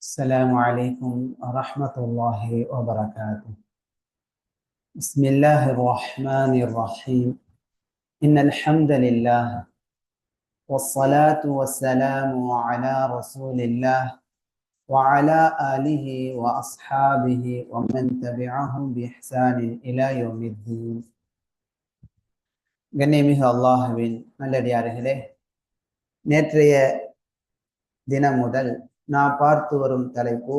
السلام عليكم ورحمة الله وبركاته. بسم الله الرحمن الرحيم. إن الحمد لله والصلاة والسلام على رسول الله وعلى آله وأصحابه ومن تبعهم بإحسان إلى يوم الدين. கண்ணியமிகு அல்லாஹ்வின் நல்லடியார்களே, நேற்றைய தினம் முதல் நாம் பார்த்து வரும் தலைப்பு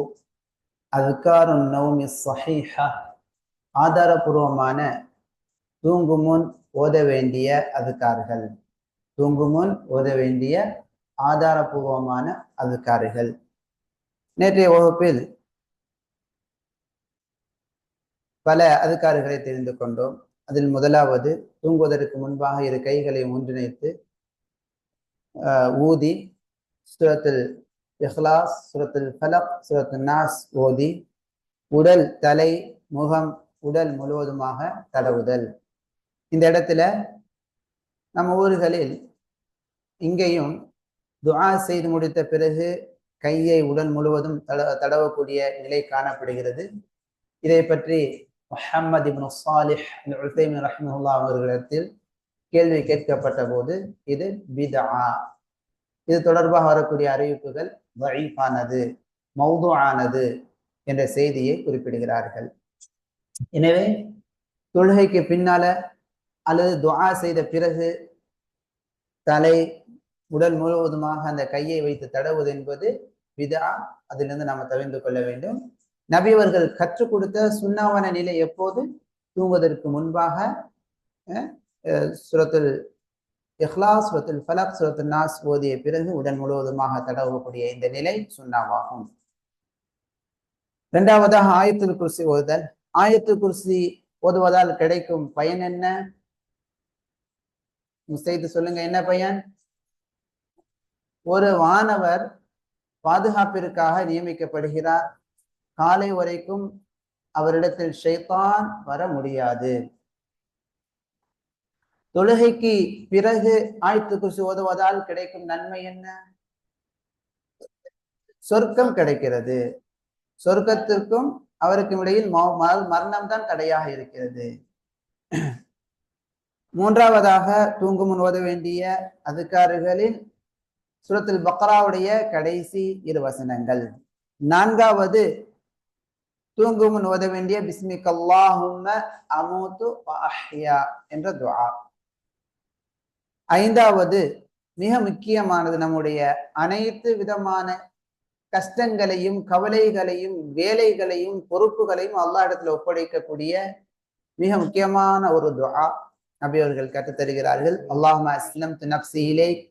அஸ்காருன் நௌமி ஸஹீஹா, ஆதாரபூர்வமான தூங்குமுன் ஓத வேண்டிய அதுக்கார்கள். தூங்குமுன் ஓத வேண்டிய ஆதாரபூர்வமான அதுக்கார்கள். நேற்றைய வகுப்பில் பல அதுக்கார்களை தெரிந்து கொண்டோம். அதில் முதலாவது, தூங்குவதற்கு முன்பாக இரு கைகளை ஒன்றிணைத்து ஊதி சூரத்துல் இஹ்லாஸ், சூரத்துல் ஃபலக், சூரத்துல் நாஸ் ஓதி உடல், தலை, முகம், உடல் முழுவதுமாக தடவுதல். இந்த இடத்துல நம்ம ஊர்களில் இங்கேயும் துஆ செய்து முடித்த பிறகு கையை உடல் முழுவதும் தடவக்கூடிய நிலை காணப்படுகிறது. இதை பற்றி முஹம்மது இப்னு ஸாலிஹ் அல் உஸைமீன் ரஹ்மத்துல்லாஹி அவர்களிடத்தில் கேள்வி கேட்கப்பட்ட போது இது பித்ஆ, இது தொடர்பாக வரக்கூடிய அறிவிப்புகள் தஈஃபானது, மௌதுஆனது என்ற செய்தியை குறிப்பிடுகிறார்கள். எனவே தொழுகைக்கு பின்னால அல்லது துஆ செய்த பிறகு தலை, உடல் முழுவதுமாக அந்த கையை வைத்து தடவுவது என்பது பித்ஆ. அதிலிருந்து நாம் தவிர்த்து கொள்ள வேண்டும். நபி அவர்கள் கற்றுக் கொடுத்த சுன்னாவான நிலை எப்போது? தூங்குவதற்கு முன்பாக சூரத்துல் இஹ்லாஸ், சூரத்துல் ஃபலக், சூரத்துல் நாஸ் ஓதிய பிறகு உடல் முழுவதுமாக தடவக்கூடிய இந்த நிலை சுன்னாவாகும். இரண்டாவதாக ஆயத்துல் குர்சி ஓதுதல். ஆயத்துல் குர்சி ஓதுவதால் கிடைக்கும் பயன் என்ன? செய்து சொல்லுங்க, என்ன பயன்? ஒரு வானவர் பாதுகாப்பிற்காக நியமிக்கப்படுகிறார். காலை வரைக்கும் அவரிடத்தில் ஷைத்தான் வர முடியாது. தொழுகைக்கு பிறகு ஆயத்துல் குர்சி ஓதுவதால் கிடைக்கும் நன்மை என்ன? சொர்க்கம் கிடைக்கிறது. சொர்க்கத்திற்கும் அவருக்கும் இடையில் மரணம் தான் தடையாக இருக்கிறது. மூன்றாவதாக, தூங்கும் முன் ஓத வேண்டிய அதுக்காறுகளில் சூரத்துல் பக்ராவுடைய கடைசி 2 வசனங்கள். நான்காவது, தூங்கும் முன் ஓத வேண்டிய பிஸ்மிக அல்லாஹும்ம அமூது வ அஹ்யா என்ற துஆ. ஐந்தாவது, மிக முக்கியமானது, நம்முடைய அனைத்து விதமான கஷ்டங்களையும் கவலைகளையும் வேலைகளையும் பொறுப்புகளையும் அல்லாஹ் இடத்துல ஒப்படைக்கக்கூடிய மிக முக்கியமான ஒரு துஆ நபி அவர்கள் கற்றுத் தருகிறார்கள். அல்லாஹும்ம அஸ்லம்து நஃப்ஸி இலைக்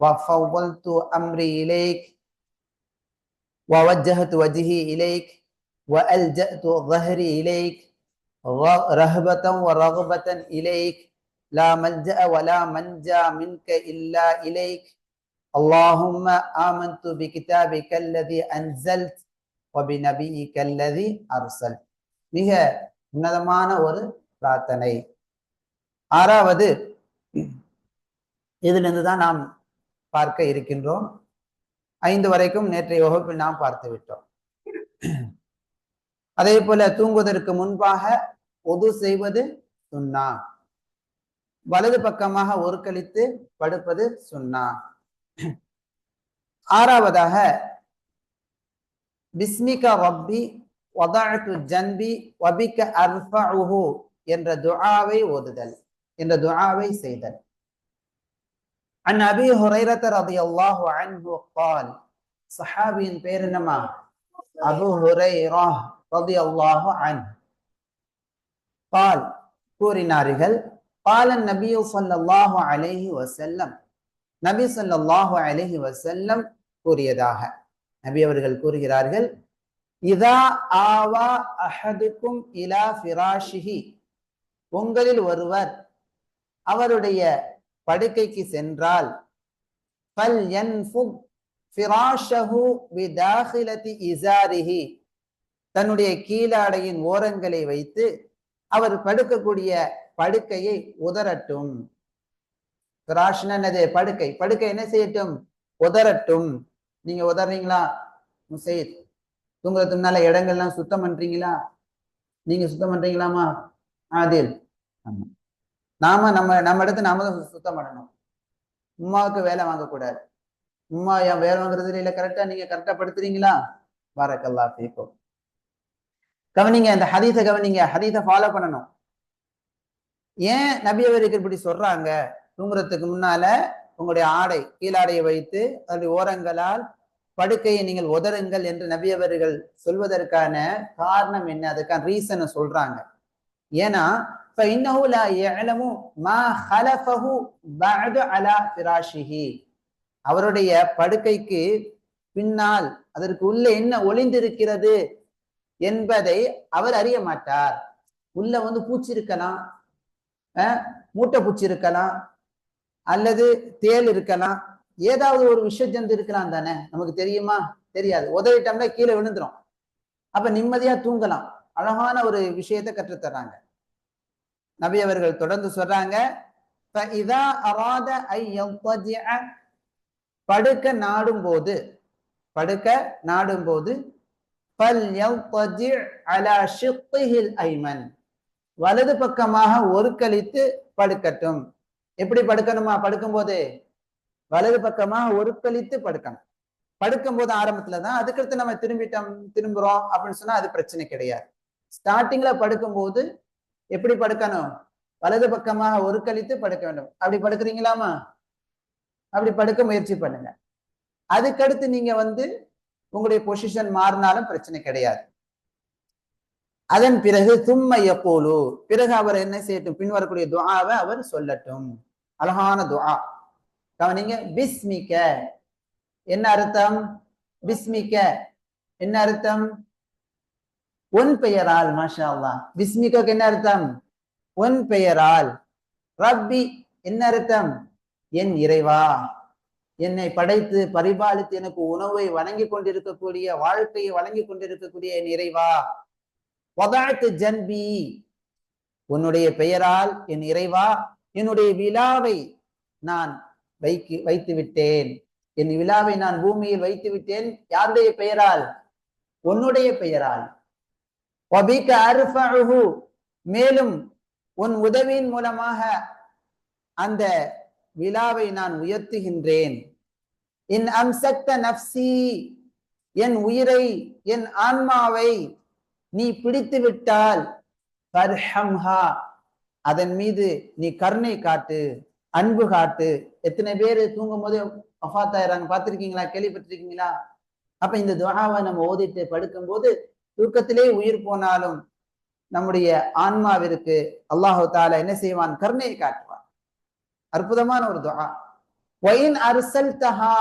வ ஃபவ்வல்து அம்ரி இலைக் வ வஜ்ஜஹது வஜ்ஹி இலைக் வ அல்ஜஅது ظஹரி இலைக் ரஹபதன் வ ரக்பதன் இலைக் லா மல்ஜஅ வ லா மன்ஜா மின்க இல்லா இலைக் அல்லாஹும்ம ஆமன்து பிகிதாபிக அல்லதி அன்ஸல்த் வ பிநபியிக அல்லதி அர்ஸல்த். மிக உன்னதமான ஒரு பிரார்த்தனை. ஆறாவது, இதிலிருந்து தான் நாம் பார்க்க இருக்கின்றோம். 5 வரைக்கும் நேற்றைய வகுப்பில் நாம் பார்த்து விட்டோம். அதே போல தூங்குவதற்கு முன்பாக ஒது செய்வது சுன்னா. வலது பக்கமாக ஒருக்களித்து படுப்பது சுன்னா. ஆறாவதாக, பிஸ்மிக ரப்பி வதஅது ஜன்பி வபிக அர்ஃபஉஹு என்ற துஆவை ஓதுதல், என்ற துஆவை செய்தல். அன் அபி ஹுரைரத ரலியல்லாஹு அன்ஹு قال, சஹாபியின் பேர் என்னமா? அபூ ஹுரைரா ரலியல்லாஹு அன்ஹு. قال, கூறினார்கள், قال النبي صلى الله عليه وسلم, நபி ஸல்லல்லாஹு அலைஹி வஸல்லம் கூறியதாக. நபி அவர்கள் கூறுகிறார்கள், இதா ஆவா அஹதுக்கும் இலா ஃபிராஷிஹி, உங்களில் ஒருவர் அவருடைய படுக்கைக்கு சென்றால், ஃபல் யன்ஃபுக் ஃபிராஷஹு பிதாஹிலதி இஸாரிஹி, தன்னுடைய கீழாடையின் ஓரங்களை வைத்து அவர் படுக்கக்கூடிய படுக்கையை உதரட்டும். ஃபிராஷ்னா என்னது? படுக்கை. படுக்கை என்ன செய்யட்டும்? உதரட்டும். நீங்க உதறீங்களா முசைத்? தூங்குறதுக்கு முன்னால இடங்கள்லாம் சுத்தம் பண்றீங்களா? நீங்க சுத்தம் பண்றீங்களாமா ஆதில்? ஆமா. நம்ம இடத்த நாம தான் சுத்தம் பண்ணணும். உம்மாவுக்கு வேலை வாங்கக்கூடாது. உம்மா என் வேலை வாங்குறது இல்ல, கரெக்டா நீங்க கரெக்டா படுத்துறீங்களா? பாரக்கல்லாஹ் ஃபீக்கும். கவனிங்க, இந்த ஹதீஸை கவனிங்க, ஹதீஸை ஃபாலோ பண்ணணும். ஏன் நபி அவர்கள் இப்படி சொல்றாங்க? தூங்குறதுக்கு முன்னால உங்களுடைய ஆடை கீழாடையை வைத்து அதனுடைய ஓரங்களால் படுக்கையை நீங்கள் உதருங்கள் என்று நபி அவர்கள் சொல்வதற்கான காரணம் என்ன? அதுக்கான ரீசனை சொல்றாங்க. ஏன்னா அவருடைய படுக்கைக்கு பின்னால் அதற்கு உள்ள என்ன ஒளிந்திருக்கிறது என்பதை அவர் அறிய மாட்டார். உள்ள வந்து பூச்சி இருக்கலாம், மூட்டை பூச்சி இருக்கலாம், அல்லது தேல் இருக்கலாம், ஏதாவது ஒரு விஷ ஜந்து இருக்கலாம் தானே, நமக்கு தெரியுமா? தெரியாது. உதவிட்டோம்னா கீழே விழுந்துரும். அப்ப நிம்மதியா தூங்கலாம். அழகான ஒரு விஷயத்தை கற்றுத்தர்றாங்க நபி அவர்கள். தொடர்ந்து சொல்றாங்க, படுக்க நாடும் போது வலது பக்கமாக ஒரு கழித்து படுக்கட்டும். எப்படி படுக்கணுமா? படுக்கும் போது வலது பக்கமாக ஒரு கழித்து படுக்கணும். படுக்கும் போது ஆரம்பத்துலதான், அதுக்கடுத்து நம்ம திரும்புறோம் அப்படின்னு சொன்னா அது பிரச்சனை கிடையாது. ஸ்டார்டிங்ல படுக்கும் போது எப்படி படுக்கணும்? வலது பக்கமாக ஒரு கழித்து படுக்க வேண்டும். அப்படி படுக்கிறீங்களாமா? அப்படி படுக்க முயற்சி பண்ணுங்க. அதுக்கடுத்து நீங்க வந்து உங்களுடைய பொசிஷன் மாறினாலும் பிரச்சனை கிடையாது. அதன் பிறகு பிறகு அவர் என்ன செய்யட்டும்? பின்வரக்கூடிய துஆவை அவர் சொல்லட்டும். அழகான துஆ கவனிங்க. பிஸ்மிக என்ன அர்த்தம்? பிஸ்மிக என்ன அர்த்தம்? உன் பெயரால். மாஷா அல்லாஹ். பிஸ்மிக என்ன அர்த்தம்? உன் பெயரால். ரப்பி என்ன அர்த்தம்? என் இறைவா, என்னை படைத்து பரிபாலித்து எனக்கு உணவை வழங்கி கொண்டிருக்கக்கூடிய, வாழ்க்கையை வழங்கி கொண்டிருக்கக்கூடிய என் இறைவா. வதஅத்து ஜன்பி, உன்னுடைய பெயரால் என் இறைவா என்னுடைய விலாவை நான் வைத்து விட்டேன். என் விலாவை நான் பூமியில் வைத்து விட்டேன். யாருடைய பெயரால்? உன்னுடைய பெயரால். வபிக அர்ஃபஉஹு, மேலும் உன் உதவியின் மூலமாக அந்த விலாவை நான் உயர்த்துகின்றேன். இன் அம்சக்த நஃப்சி, என் உயிரை என் ஆன்மாவை நீ பிடித்து விட்டால் ஃபர்ஹம்ஹா, அதன் மீது நீ கருணை காட்டு, அன்பு காட்டு. எத்தனை பேர் தூங்கும் போது வஃபாத் ஆயிடுறாங்க, பார்த்திருக்கீங்களா? கேள்விப்பட்டிருக்கீங்களா? அப்ப இந்த துஆவை நம்ம ஓதிட்டு படுக்கும் போது தூக்கத்திலே உயிர் போனாலும் நம்முடைய ஆன்மாவிற்கு அல்லாஹு தஆலா என்ன செய்வான்? கருணையை காட்டுவான். அற்புதமான ஒரு துஆ. வயின் அர்சல்தஹா,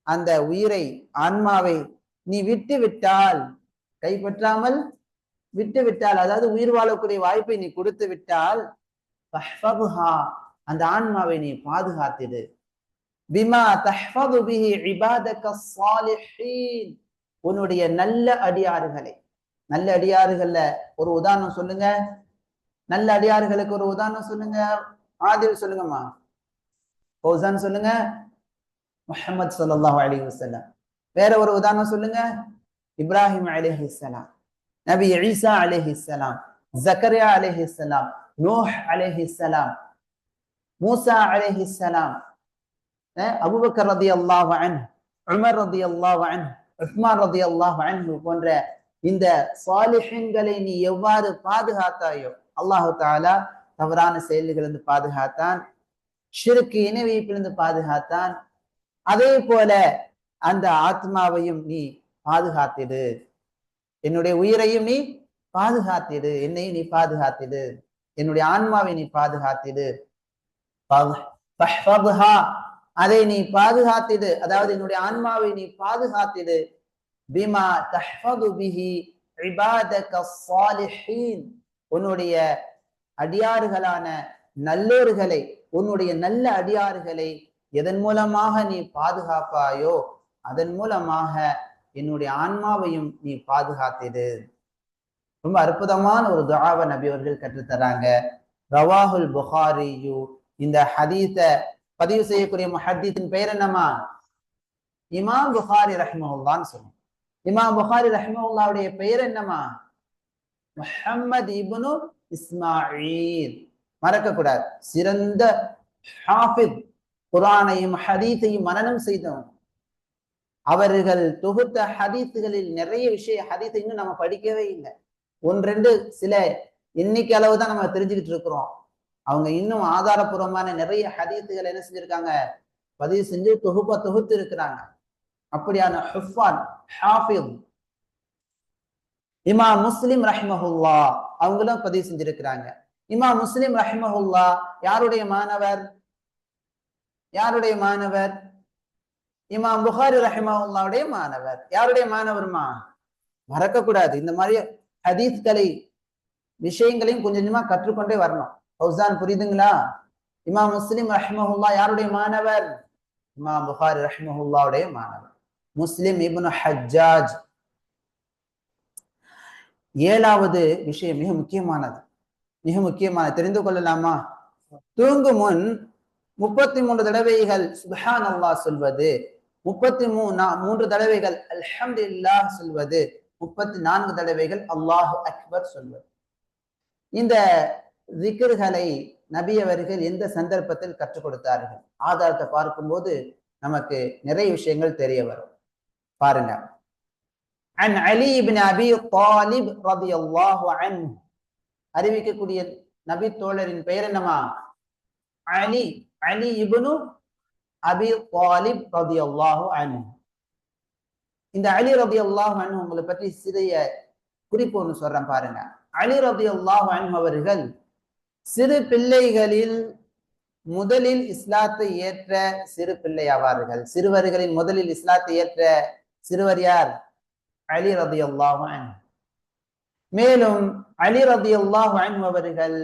அந்த உயிரை ஆன்மாவை நீ விட்டு விட்டால், கைப்பற்றாமல் விட்டு விட்டால், அதாவது உயிர் வாழக்கூடிய வாய்ப்பை நீ கொடுத்து விட்டால், அந்த ஆன்மாவை நீ பாதுகாத்திடு. பிமா தஹ்ஃபது பிஹி இபாதக ஸாலிஹீன், உன்னுடைய நல்ல அடியாறுகளை. நல்ல அடியாறுகள்ல ஒரு உதாரணம் சொல்லுங்க. நல்ல அடியாறுகளுக்கு ஒரு உதாரணம் சொல்லுங்க. ஆதில் சொல்லுங்கம்மா. ஃபௌசான் சொல்லுங்க. முஹம்மது ஸல்லல்லாஹு அலைஹி வஸல்லம். வேற ஒரு உதாரணம் சொல்லுங்க. இப்ராஹிம் அலைஹிஸ்ஸலாம், நபி ஈசா அலைஹிஸ்ஸலாம், ஜக்கரியா அலைஹிஸ்ஸலாம், நூஹ் அலைஹிஸ்ஸலாம், மூசா அலைஹிஸ்ஸலாம், அபூபக்கர் ரலியல்லாஹு அன்ஹு, உமர் ரலியல்லாஹு அன்ஹு, உஸ்மான் ரலியல்லாஹு அன்ஹு போன்ற இந்த சாலிஹீன்களை நீ எவ்வாறு பாதுகாத்தாயோ, அல்லாஹு தஆலா தவறான செயல்களிலிருந்து பாதுகாத்தான், ஷிர்க் இணை வைப்பிலிருந்து பாதுகாத்தான். அதே போல அந்த ஆத்மாவையும் நீ பாதுகாத்திடு. என்னுடைய உயிரையும் நீ பாதுகாத்திடு, என்னையும் நீ பாதுகாத்திடு, என்னுடைய ஆன்மாவை நீ பாதுகாத்திடு. அதை நீ பாதுகாத்திடு, அதாவது என்னுடைய ஆன்மாவை நீ பாதுகாத்திடு. பிமா தஹ்ஃபது பிஹி இபாதக ஸாலிஹீன், உன்னுடைய அடியாறுகளான நல்லோர்களை, உன்னுடைய நல்ல அடியாறுகளை எதன் மூலமாக நீ பாதுகாப்பாயோ அதன் மூலமாக என்னுடைய ஆன்மாவையும் நீ பாதுகாத்திடு. ரொம்ப அற்புதமான ஒரு துஆவை நபி அவர்கள் கற்றுத்தராங்க. ரவாஹுல் புகாரியு, இந்த ஹதீஸ பதிவு செய்யக்கூடிய முஹத்திஸின் பெயர் என்னமா? இமாம் புகாரி ரஹ்மஹுல்லாஹ்னு சொல்லுவோம். இமாம் புகாரி ரஹ்மத்துல்லாஹுடைய பெயர் என்னமா? முஹம்மது இப்னு இஸ்மாயில். மறக்க கூடாது. சிறந்த ஹாஃபித், குர்ஆனையும் ஹதீஸையும் மனனம் செய்தவன். அவர்கள் தொகுத்த ஹதீஸுகளில் நிறைய ஹதீஸை இன்னும் நம்ம படிக்கவே இல்லை. ஒன்று சில எண்ணிக்கை அளவு தான் நம்ம தெரிஞ்சுக்கிட்டு இருக்கிறோம். அவங்க இன்னும் ஆதாரபூர்வமான நிறைய ஹதீஸுகள் என்ன செஞ்சிருக்காங்க? பதிவு செஞ்சு தொகுத்து இருக்கிறாங்க. அப்படியான ஹுஃபான், ஹாஃபிஸ். இமாம் முஸ்லிம் ரஹ்மஹுல்லா அவங்களும் பதிவு செஞ்சிருக்கிறாங்க. இமாம் முஸ்லிம் ரஹ்மஹுல்லா யாருடைய மாணவர்? யாருடைய மாணவர்? இமாம் புகாரி ரஹ்மஹுல்லாவுடைய மாணவர். யாருடைய மாணவர்மா? மறக்க கூடாது. இந்த மாதிரி ஹதீஸ்களை விஷயங்களையும் கொஞ்சம் கொஞ்சமா கற்றுக்கொண்டே வரணும். ஃபௌசான் புரியுதுங்களா? இமாம் முஸ்லிம் ரஹ்மஹுல்லா யாருடைய மாணவர்? இமாம் புகாரி ரஹ்மஹுல்லாவுடைய மாணவர். முஸ்லிம் இப்னு ஹஜ்ஜாஜ். ஏழாவது விஷயம் மிக முக்கியமானது, தெரிந்து கொள்ளலாமா? தூங்கும் முன் 33 தடவைகள் சுப்ஹான் அல்லாஹ் சொல்வது, 33 தடவைகள் அல்ஹம்துலில்லாஹ் சொல்வது, 34 தடவைகள் அல்லாஹு அக்பர் சொல்வது. இந்த திக்ர்களை நபி அவர்கள் எந்த சந்தர்ப்பத்தில் கற்றுக் கொடுத்தார்கள்? ஆதாரத்தை பார்க்கும்போது நமக்கு நிறைய விஷயங்கள் தெரிய வரும். பாருங்க. عن علي بن ابي طالب رضي الله عنه. அறிவிக்கக்கூடிய நபி தோழரின் பெயர் என்னமா? அலி இப்னு அபி தாலிப் ரலியல்லாஹு அன்ஹு. இந்த அலி ரலியல்லாஹு அன்ஹு உங்களை பற்றி சிறிய குறிப்பு ஒன்று சொல்றேன் பாருங்க. அலி ரலியல்லாஹு அன்ஹு அவர்கள் சிறு பிள்ளைகளில் முதலில் இஸ்லாத்தை ஏற்ற சிறு பிள்ளை ஆவார்கள். சிறுவர்களின் முதலில் இஸ்லாத்தை ஏற்ற சிறுவர் யார்? அலி ரலியல்லாஹு அன்ஹு. மேலும் அலி ரலியல்லாஹு அன்ஹு அவர்கள்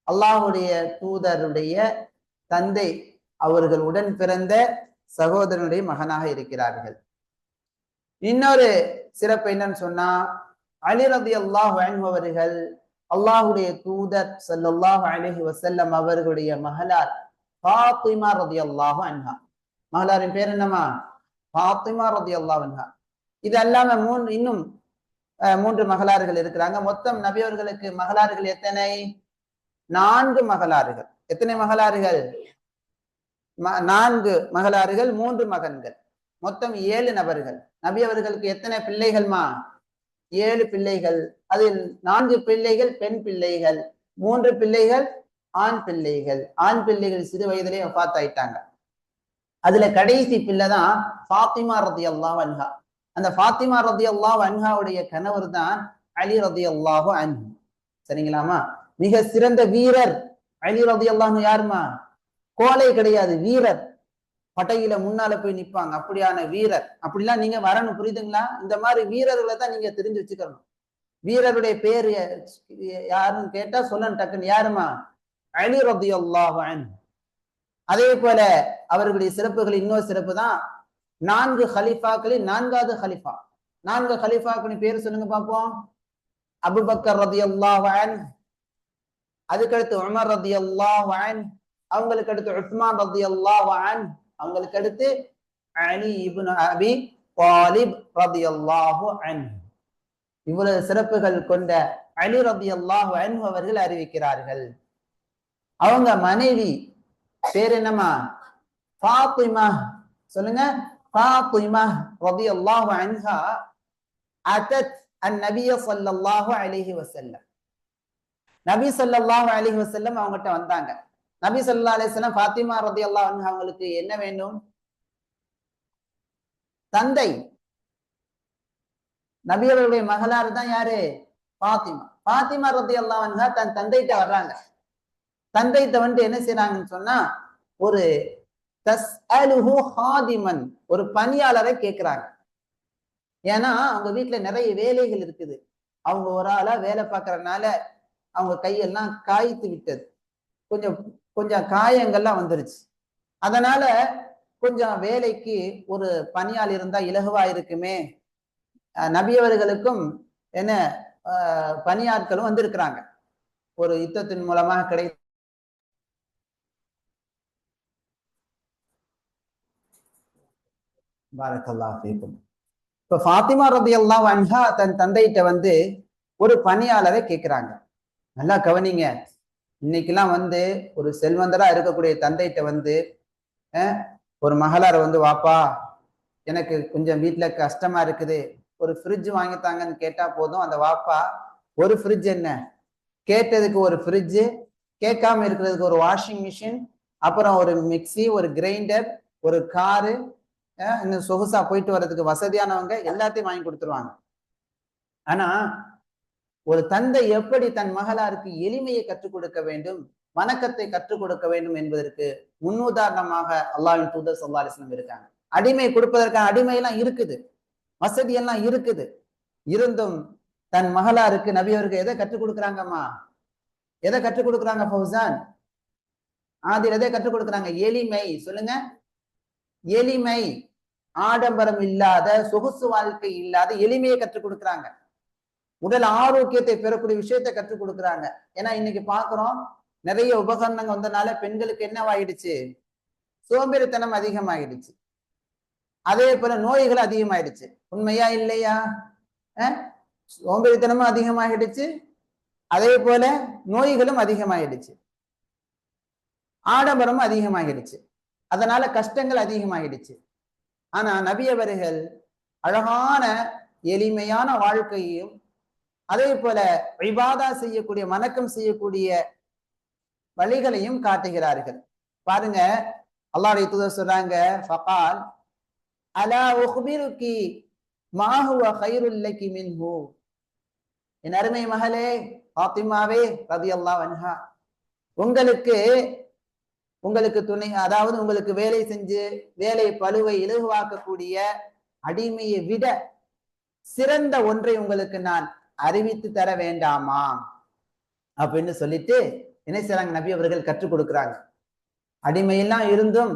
அல்லாஹ்வுடைய தூதருடைய தந்தை, அவர்கள் உடன் பிறந்த சகோதரனுடைய மகனாக இருக்கிறார்கள். இன்னொரு சிறப்பு என்னன்னு சொன்னா, அலி ரலியல்லாஹு அன்ஹு அவர்கள் அல்லாஹ்வுடைய தூதர் ஸல்லல்லாஹு அலைஹி வஸல்லம் அவர்களுடைய மகளார் ஃபாத்திமா ரலியல்லாஹு அன்ஹா. மகளாரின் பேர் என்னமா? ஃபாத்திமா ரலியல்லாஹு அன்ஹா. இது அல்லாம இன்னும் 3 மகளார்கள் இருக்கிறாங்க. மொத்தம் நபி அவர்களுக்கு மகளார்கள் எத்தனை? 4 மகளார்கள். எத்தனை மகளார்கள்? 4 மகளார்கள், 3 மகன்கள். மொத்தம் 7 நபர்கள். நபி அவர்களுக்கு எத்தனை பிள்ளைகள்மா? 7 பிள்ளைகள். அதில் 4 பிள்ளைகள் பெண் பிள்ளைகள், 3 பிள்ளைகள் ஆண் பிள்ளைகள். ஆண் பிள்ளைகள் சிறு வயதிலே வஃபாத் ஆயிட்டாங்க. அதுல கடைசி பிள்ளை தான் ஃபாத்திமா ரலியல்லாஹு அன்ஹா. அந்த ஃபாத்திமா ரலியல்லாஹு அன்ஹாவுடைய கணவர் தான் அலி ரலியல்லாஹு அன்ஹு. சரிங்களாமா? மிக சிறந்த வீரர் அலி ரலியல்லாஹு அன்ஹு. யாருமா? கோலை கிடையாது, வீரர். பட்டையில முன்னால போய் நிற்பாங்க, அப்படியான வீரர். அப்படிலாம் நீங்க வரணும், புரியுதுங்களா? இந்த மாதிரி வீரர்களை தான் நீங்க தெரிஞ்சு வச்சுக்கணும். வீரருடைய பேர் யாருன்னு கேட்டா சொல்லணும் டக்குன்னு. யாருமா? அலி ரலியல்லாஹு அன்ஹு. அதே போல அவர்களுடைய சிறப்புகள் இன்னொரு சிறப்பு தான் 4 ஹலிஃபாக்களில் 4வது ஹலிஃபா. 4 ஹலிஃபாக்களின் பேர் சொல்லுங்க பார்ப்போம். அபூபக்கர் ரலியல்லாஹு அன்ஹு, அதுக்கடுத்து உமர் ரலியல்லாஹு அன்ஹு, அவங்களுக்கு அடுத்து உஸ்மான் ரலியல்லாஹு அன்ஹு, அவங்களுக்கு அடுத்து அலி இப்னு அபி தாலிப் ரலியல்லாஹு அன்ஹு. இவ்வளவு சிறப்புகள் கொண்ட அலி ரலியல்லாஹு அன்ஹு அவர்கள் அறிவிக்கிறார்கள். அவங்க மனைவி பேர் என்னமா? ஃபாத்திமா. சொல்லுங்க. ஃபாத்திமா ரலியல்லாஹு அன்ஹா அத்தத் அன்-நபிய ஸல்லல்லாஹு அலைஹி வஸல்லம். நபி ஸல்லல்லாஹு அலைஹி வஸல்லம் அவங்ககிட்ட வந்தாங்க. நபி ஸல்லல்லாஹு அலைஹி வஸல்லம் ஃபாத்திமா ரலியல்லாஹு அன்ஹா அவங்களுக்கு என்ன வேண்டும்? தந்தை. நபி அவர்களுடைய மகளார் தான் யாரு? ஃபாத்திமா. ஃபாத்திமா ரலியல்லாஹு அன்ஹா தன் தந்தைட்ட வர்றாங்க. தந்தைட்ட வந்து என்ன செய்யறாங்கன்னு சொன்னா, ஒரு தஸ்அலுஹு ஹாதிமன், ஒரு பணியாளரை கேட்கிறாங்க. ஏன்னா அவங்க வீட்டுல நிறைய வேலைகள் இருக்குது. அவங்க ஒரு ஆளா வேலை பார்க்கறதுனால அவங்க கையெல்லாம் காய்த்து விட்டது. கொஞ்சம் கொஞ்சம் காயங்கள்லாம் வந்துருச்சு. அதனால கொஞ்சம் வேலைக்கு ஒரு பணியாள் இருந்தா இலகுவா இருக்குமே. நபியவர்களுக்கும் என்ன பணியாட்களும் வந்திருக்கிறாங்க. ஒரு யுத்தத்தின் மூலமாக பாரக்கல்லாஹு ஃபீக்கும். இப்ப ஃபாத்திமா ரலியல்லாஹு அன்ஹா தன் தந்தையிட்ட வந்து ஒரு பணியாளரை கேட்கிறாங்க. நல்லா கவனிங்க. இன்னைக்கெல்லாம் வந்து ஒரு செல்வந்தரா இருக்கக்கூடிய தந்தையிட்ட வந்து ஒரு மகளார வந்து வாப்பா எனக்கு கொஞ்சம் வீட்டுல கஷ்டமா இருக்குது, ஒரு ஃப்ரிட்ஜ் வாங்கித்தாங்கன்னு கேட்டா போதும், அந்த வாப்பா ஒரு ஃப்ரிட்ஜ் என்ன, கேட்டதுக்கு ஒரு ஃப்ரிட்ஜ், கேட்காம இருக்கிறதுக்கு ஒரு வாஷிங் மிஷின், அப்புறம் ஒரு மிக்சி, ஒரு கிரைண்டர், ஒரு காரு, இன்னும் சொகுசா போயிட்டு வர்றதுக்கு வசதியானவங்க எல்லாத்தையும் வாங்கி கொடுத்துருவாங்க. ஆனா ஒரு தந்தை எப்படி தன் மகளாருக்கு எளிமையை கற்றுக் கொடுக்க வேண்டும், வணக்கத்தை கற்றுக் கொடுக்க வேண்டும் என்பதற்கு முன்னுதாரணமாக அல்லாஹ்வின் தூதர் ஸல்லல்லாஹு அலைஹி வஸல்லம் இருக்காங்க. அடிமை கொடுப்பதற்கான அடிமை எல்லாம் இருக்குது, வசதி எல்லாம் இருக்குது. இருந்தும் தன் மகளாருக்கு நபி அவருக்கு எதை கற்றுக் கொடுக்குறாங்கம்மா, எதை கற்றுக் கொடுக்குறாங்க ஃபௌசான் ஆதில், எதை கற்றுக் கொடுக்குறாங்க? எளிமை. சொல்லுங்க, எளிமை. ஆடம்பரம் இல்லாத, சொகுசு வாழ்க்கை இல்லாத எளிமையை கற்றுக் கொடுக்குறாங்க. உடல் ஆரோக்கியத்தை பெறக்கூடிய விஷயத்தை கற்றுக் கொடுக்குறாங்க. ஏன்னா இன்னைக்கு பாக்குறோம், நிறைய உபகரணங்கள் வந்தனால பெண்களுக்கு என்னவாயிடுச்சு, சோம்பேறித்தனம் அதிகமாயிடுச்சு. அதே போல நோய்கள் அதிகமாயிடுச்சு. உண்மையா இல்லையா? சோம்பேறித்தனமும் அதிகமாயிடுச்சு, அதே போல நோய்களும் அதிகமாயிடுச்சு, ஆடம்பரமும் அதிகமாகிடுச்சு, அதனால கஷ்டங்கள் அதிகமாகிடுச்சு. ஆனா நபி அவர்கள் அழகான எளிமையான வாழ்க்கையையும் அதே போல இபாதா செய்யக்கூடிய, வணக்கம் செய்யக்கூடிய வழிகளையும் காட்டுகிறார்கள். பாருங்க, அல்லாஹ்வுடைய தூதர் சொல்றாங்க, ஃபகால் அலா உக்பிருகி மா ஹுவ கைருல் லகி மின்ஹு. என் அருமை மகளே ஃபாத்திமாவே ரலியல்லாஹு அன்ஹா, உங்களுக்கு துணை, அதாவது உங்களுக்கு வேலை செஞ்சு வேலை பளுவை இலகுவாக்கக்கூடிய அடிமையை விட சிறந்த ஒன்றை உங்களுக்கு நான் அறிவித்து தர வேண்டாமா அப்படின்னு சொல்லிட்டு என்ன செய்றாங்க, நபி அவர்கள் கற்றுக் கொடுக்குறாங்க. அடிமையெல்லாம் இருந்தும்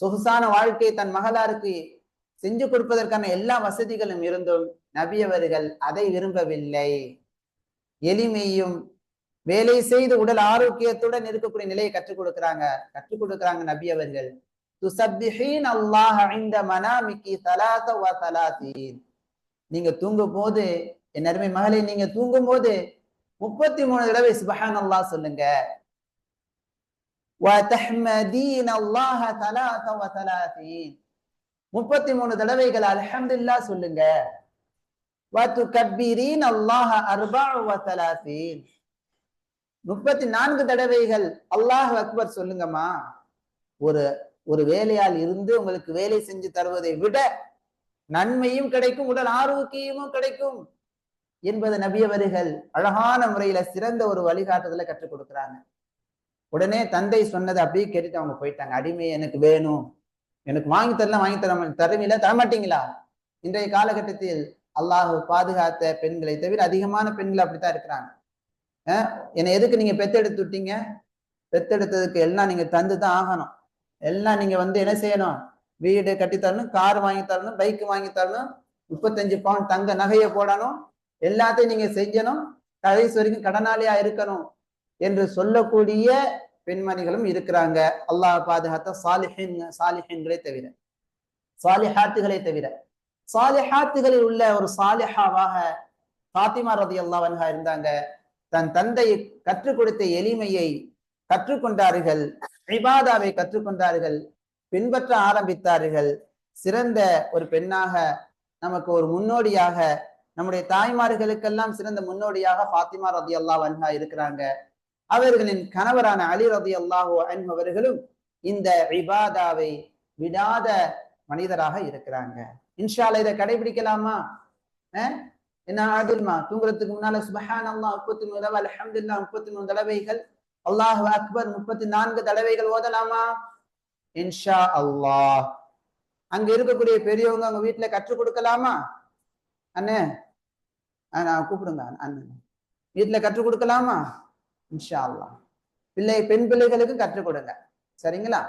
சொகுசான வாழ்க்கையை தன் மகளாருக்கு செஞ்சு கொடுப்பதற்கான எல்லா வசதிகளும் இருந்தும் நபி அவர்கள் அதை விரும்பவில்லை. எளிமையும் வேலை செய்து உடல் ஆரோக்கியத்துடன் இருக்கக்கூடிய நிலையை கற்றுக் கொடுக்குறாங்க நபி அவர்கள். துஸப்பிஹீன் அல்லாஹ் இன்த மனாமிகி ஸலாஸ வ ஸலாஸீன். நீங்க தூங்கும் போது, என் அருமை மகளே, நீங்க தூங்கும் போது 33 தடவை சுப்ஹானல்லாஹ் சொல்லுங்க. வ தஹ்மதீன அல்லாஹ ஸலாஸ வ ஸலாஸீன். 33 தடவைகள் அல்ஹம்துலில்லாஹ் சொல்லுங்க. வ துகப்பிரீன அல்லாஹ அர்பஅ வ ஸலாஸீன். 34 தடவைகள் அல்லாஹ் அக்பர் சொல்லுங்கம்மா. ஒரு வேலையால் இருந்து உங்களுக்கு வேலை செஞ்சு தருவதை விட நன்மையும் கிடைக்கும், உடல் ஆரோக்கியமும் கிடைக்கும் என்பது நபி அவர்கள் அழகான முறையில சிறந்த ஒரு வழிகாட்டுதலை கற்றுக் கொடுக்குறாங்க. உடனே தந்தை சொன்னதை அப்படியே கேட்டுட்டு அவங்க போயிட்டாங்க. அடிமை எனக்கு வேணும், எனக்கு வாங்கி தருவீங்களா, தரமாட்டீங்களா? இன்றைய காலகட்டத்தில் அல்லாஹ் பாதுகாத்த பெண்களை தவிர அதிகமான பெண்கள் அப்படித்தான் இருக்கிறாங்க. என்னை எதுக்கு நீங்க பெத்தெடுத்து விட்டீங்க, பெத்தெடுத்ததுக்கு எல்லாம் நீங்க தந்து தான் ஆகணும், எல்லாம் நீங்க வந்து என்ன செய்யணும், வீடு கட்டி தரணும், கார் வாங்கி தரணும், பைக் வாங்கி தரணும், 35 பவுன் தங்க நகையை போடணும், எல்லாத்தையும் நீங்க செஞ்சணும், கடைசி வரைக்கும் கடனாளியா இருக்கணும் என்று சொல்லக்கூடிய பெண்மணிகளும் இருக்கிறாங்க. அல்லாஹ் பாதுகாத்த சாலிஹீன்களை தவிர, சாலிஹாத்துகளை தவிர. சாலிஹாத்துகளில் உள்ள ஒரு சாலிஹாவாக ஃபாத்திமா ரலியல்லாஹு அன்ஹா இருந்தாங்க. தன் தந்தை கற்றுக் கொடுத்த எளிமையை கற்றுக்கொண்டார்கள், இபாதாவை கற்றுக்கொண்டார்கள், பின்பற்ற ஆரம்பித்தார்கள். சிறந்த ஒரு பெண்ணாக, நமக்கு ஒரு முன்னோடியாக, நம்முடைய தாய்மார்களுக்கெல்லாம் சிறந்த முன்னோடியாக ஃபாத்திமா ரலியல்லாஹு அன்ஹா இருக்கிறாங்க. அவர்களின் கணவரான அலி ரலியல்லாஹு அன்ஹு அவர்களும் இந்த இபாதாவை விடாத மனிதராக இருக்கிறாங்க. இன்ஷா அல்லாஹ் இதை கடைபிடிக்கலாமா? என்ன ஆதில்மா, தூங்குறதுக்கு முன்னால சுப்ஹானல்லாஹ் 33 தடவை, அல்ஹம்துலில்லாஹ் 33 தடவைகள், அல்லாஹு அக்பர் 34 தடவைகள் ஓதலாமா? இன்ஷா அல்லாஹ். அங்க இருக்கக்கூடிய பெரியவங்க அவங்க வீட்டுல கற்றுக் கொடுக்கலாமா? அண்ணே நான் கூப்பிடுங்க, அண்ணன் வீட்டுல கற்றுக் கொடுக்கலாமா? இன்ஷா அல்லாஹ். பெண் பிள்ளைகளுக்கும் கற்றுக் கொடுங்க, சரிங்களா?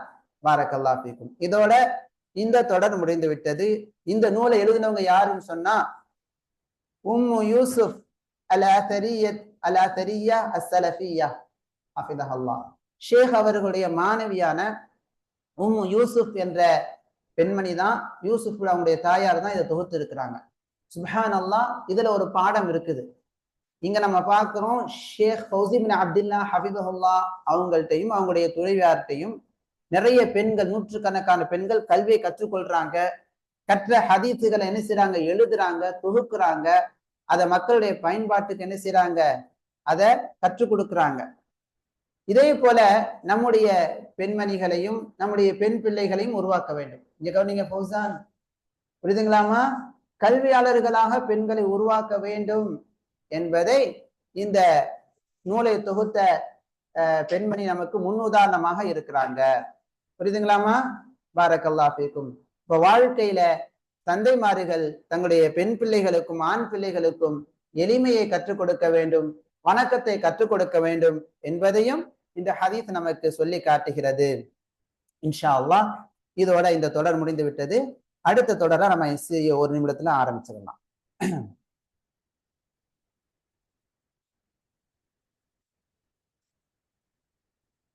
பாரக்கல்லாஹ் ஃபீக்கும். இதோட இந்த தொடர் முடிந்து விட்டது. இந்த நூலை எழுதினவங்க யாருன்னு சொன்னா, உம்மு யூசுப் அல்-அத்ஹரிய்யா அஸ்-ஸலஃபிய்யா ஹஃபிதஹல்லாஹ். ஷேக் அவர்களுடைய மாணவியான உம்மு யூசுப் என்ற பெண்மணி தான், யூசுப் அவங்களுடைய தாயார் தான் இதை தொகுத்து இருக்கிறாங்க. சுப்ஹான் அல்லாஹ், இதுல ஒரு பாடம் இருக்குது. இங்க நம்ம பார்க்கிறோம், ஷேக் ஃபௌசி பின் அப்துல்லா ஹபிபுல்லா அவங்கள்ட்டையும் அவங்களுடைய துணைவியார்ட்டையும் நிறைய பெண்கள், நூற்றுக்கணக்கான பெண்கள் கல்வியை கற்றுக்கொள்றாங்க. கற்ற ஹதீஸுகளை என்ன செய்றாங்க, எழுதுறாங்க, தொகுக்குறாங்க. அதை மக்களுடைய பயன்பாட்டுக்கு என்ன செய்றாங்க, அதை கற்றுக் கொடுக்குறாங்க. இதே போல நம்முடைய பெண்மணிகளையும் நம்முடைய பெண் பிள்ளைகளையும் உருவாக்க வேண்டும். இங்க கவனிங்க ஃபௌசான், புரியுதுங்களாமா? கல்வியாளர்களாக பெண்களை உருவாக்க வேண்டும் என்பதை இந்த நூலை தொகுத்த பெண்மணி நமக்கு முன்னுதாரணமாக இருக்கிறாங்க. புரியுதுங்களாமா? பாரக்கல்லாஹ் ஃபீக்கும். இப்ப வாழ்க்கையில தந்தைமார்கள் தங்களுடைய பெண் பிள்ளைகளுக்கும் ஆண் பிள்ளைகளுக்கும் எளிமையை கற்றுக் கொடுக்க வேண்டும், வணக்கத்தை கற்றுக் கொடுக்க வேண்டும் என்பதையும் இந்த ஹதீஸ் நமக்கு சொல்லி காட்டுகிறது. இன்ஷா அல்லாஹ் இதோட இந்த தொடர் முடிந்து விட்டது. அடுத்த தொடரை நம்ம ஒரு நிமிடத்துல ஆரம்பிச்சிடலாம்.